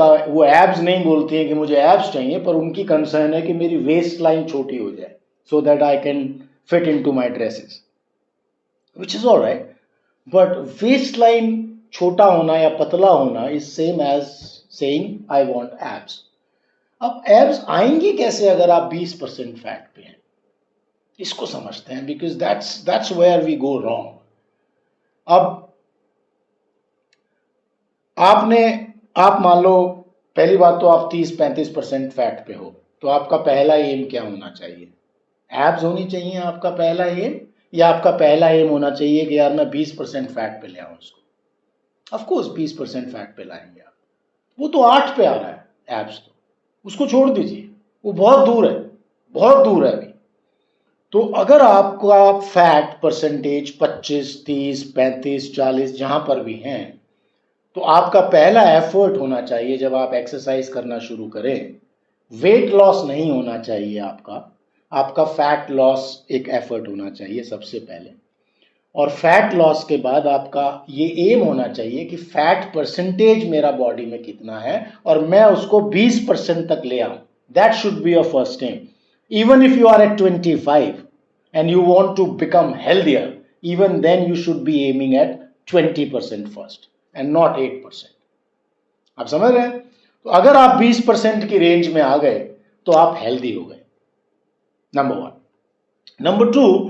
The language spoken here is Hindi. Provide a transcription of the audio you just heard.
वो एब्स नहीं बोलती हैं कि मुझे एब्स चाहिए, पर उनकी कंसर्न है कि मेरी वेस्ट लाइन छोटी हो जाए so that I can fit into my dresses, which is alright. But waist line छोटा होना या पतला होना is same as saying I want abs. अब एब्स आएंगी कैसे अगर आप 20% फैट पे हैं? इसको समझते हैं, because that's where we go wrong. अब आप मान लो, पहली बात तो आप 30-35% फैट पे हो, तो आपका पहला एम क्या होना चाहिए? एब्स होनी चाहिए आपका पहला एम, या आपका पहला एम होना चाहिए कि यार मैं 20% फैट पे ले आऊं उसको? ऑफ कोर्स 20% फैट पे लाएंगे आप। वो तो 8 पे आ रहा है एब्स, तो उसको छोड़ दीजिए, वो बहुत दूर है, बहुत दूर है अभी। तो अगर आपका फैट परसेंटेज 25, 30, 35, 40 जहां पर भी हैं, तो आपका पहला एफर्ट होना चाहिए जब आप एक्सरसाइज करना शुरू करें, वेट लॉस नहीं होना चाहिए आपका फैट लॉस एक एफर्ट होना चाहिए सबसे पहले। और फैट लॉस के बाद आपका ये एम होना चाहिए कि फैट परसेंटेज मेरा बॉडी में कितना है और मैं उसको 20% तक ले आऊं। That should be your first aim. Even if you are at 25 and you want to become healthier, even then you should be aiming at 20% first and not 8%. आप समझ रहे हैं? तो अगर आप 20% की रेंज में आ गए तो आप हेल्दी हो गए, नंबर 1। नंबर 2,